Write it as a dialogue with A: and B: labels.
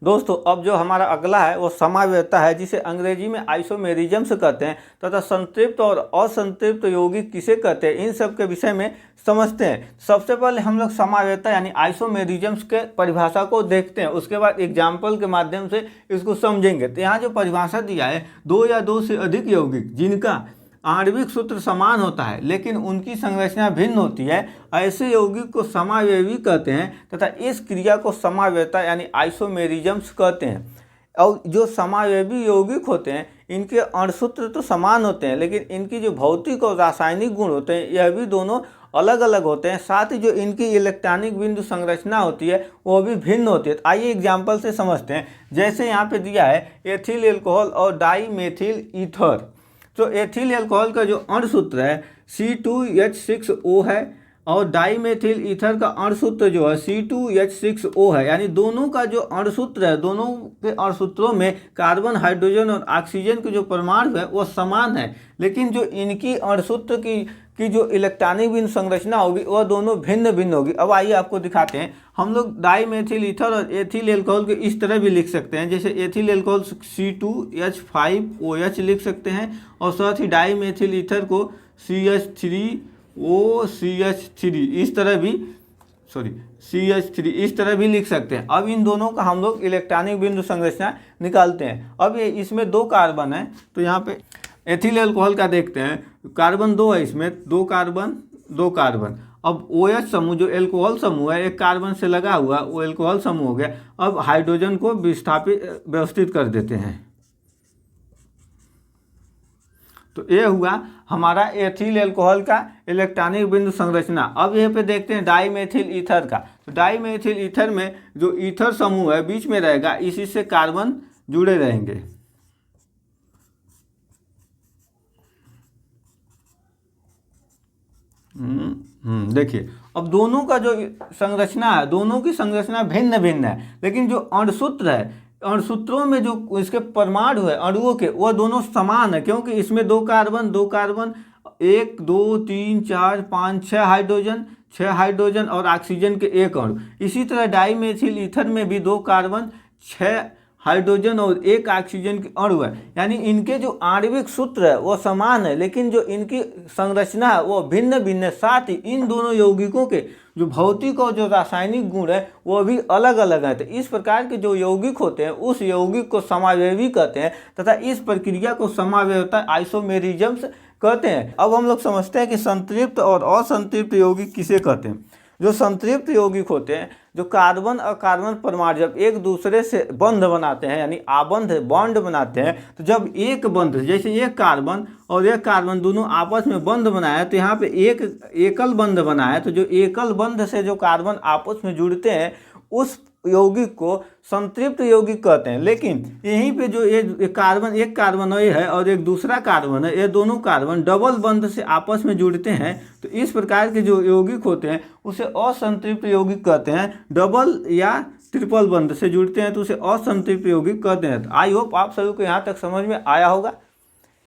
A: दोस्तों अब जो हमारा अगला है वो समावयवता है, जिसे अंग्रेजी में आइसोमेरिज्म कहते हैं तथा संतृप्त और असंतृप्त यौगिक किसे कहते हैं, इन सब के विषय में समझते हैं। सबसे पहले हम लोग समावयवता यानी आइसोमेरिज्म के परिभाषा को देखते हैं, उसके बाद एग्जाम्पल के माध्यम से इसको समझेंगे। तो यहाँ जो परिभाषा दिया है, दो या दो से अधिक यौगिक जिनका आणविक सूत्र समान होता है लेकिन उनकी संरचना भिन्न होती है, ऐसे यौगिक को समावयवी कहते हैं तथा इस क्रिया को समावयवता यानी आइसोमेरिज्म कहते हैं। और जो समावयवी यौगिक होते हैं इनके अणुसूत्र तो समान होते हैं लेकिन इनकी जो भौतिक और रासायनिक गुण होते हैं यह भी दोनों अलग अलग होते हैं। साथ ही जो इनकी इलेक्ट्रॉनिक बिंदु संरचना होती है वो भी भिन्न होती है। तो आइए एग्जाम्पल से समझते हैं। जैसे यहाँ पे दिया है एथिल एल्कोहल और डाई मेथिल ईथर। तो एथिल अल्कोहल का जो अणुसूत्र है C2H6O है और डाईमेथिल ईथर का अणुसूत्र जो है C2H6O है। यानी दोनों का जो अणुसूत्र है, दोनों के अणुसूत्रों में कार्बन, हाइड्रोजन और ऑक्सीजन के जो परमाणु है वो समान है, लेकिन जो इनकी अणुसूत्र की जो इलेक्ट्रॉनिक बिंदु संरचना होगी वह दोनों भिन्न भिन्न होगी। अब आइए आपको दिखाते हैं। हम लोग डाईमेथिल ईथर और एथिल एल्कोहल को इस तरह भी लिख सकते हैं, जैसे एथिल एल्कोहल C2H5OH लिख सकते हैं और साथ ही डाईमेथिल ईथर को CH3OCH3 इस तरह भी CH3 इस तरह भी लिख सकते हैं। अब इन दोनों का हम लोग इलेक्ट्रॉनिक बिंदु संरचना निकालते हैं। अब ये इसमें दो कार्बन है, तो यहाँ पे एथिल अल्कोहल का देखते हैं, कार्बन दो है, इसमें दो कार्बन। अब OH समूह जो एल्कोहल समूह है एक कार्बन से लगा हुआ, वो एल्कोहल समूह हो गया। अब हाइड्रोजन को व्यवस्थित कर देते हैं, तो ये हुआ हमारा एथिल अल्कोहल का इलेक्ट्रॉनिक बिंदु संरचना। अब यहाँ पे देखते हैं डाईमेथिल ईथर का। तो डाईमेथिल ईथर में जो ईथर समूह है बीच में रहेगा, इसी से कार्बन जुड़े रहेंगे। देखिए अब दोनों का जो संरचना है, दोनों की संरचना भिन्न भिन्न है, लेकिन जो अणुसूत्र है, अणुसूत्रों में जो इसके परमाणु है अणुओं के, वह दोनों समान है, क्योंकि इसमें दो कार्बन 1 2 3 4 5 6 हाइड्रोजन और ऑक्सीजन के एक अणु। इसी तरह डाईमेथिल ईथर में भी दो कार्बन 6 हाइड्रोजन और एक ऑक्सीजन के अणु है। यानी इनके जो आणविक सूत्र है वो समान है, लेकिन जो इनकी संरचना है वो भिन्न भिन्न है। साथ ही इन दोनों यौगिकों के जो भौतिक और जो रासायनिक गुण है वो भी अलग अलग है। तो इस प्रकार के जो यौगिक होते हैं उस यौगिक को समावयवी कहते हैं तथा इस प्रक्रिया को समावयवता आइसोमेरिज्म कहते हैं। अब हम लोग समझते हैं कि संतृप्त और असंतृप्त यौगिक किसे कहते हैं। जो संतृप्त यौगिक होते हैं, जो कार्बन और कार्बन परमाणु जब एक दूसरे से बंध बनाते हैं यानी आबंध बॉन्ड बनाते हैं, तो जब एक बंध जैसे एक कार्बन और एक कार्बन दोनों आपस में बंध बनाया तो यहाँ पे एक एकल बंध बना है। तो जो एकल बंध से जो कार्बन आपस में जुड़ते हैं उस यौगिक को संतृप्त यौगिक कहते हैं। लेकिन यहीं पे जो एक कार्बन ये है और एक दूसरा कार्बन है, ये दोनों कार्बन डबल बंध से आपस में जुड़ते हैं, तो इस प्रकार के जो यौगिक होते हैं उसे असंतृप्त यौगिक कहते हैं। डबल या ट्रिपल बंध से जुड़ते हैं तो उसे असंतृप्त यौगिक कहते हैं। आई होप आप सभी को यहाँ तक समझ में आया होगा।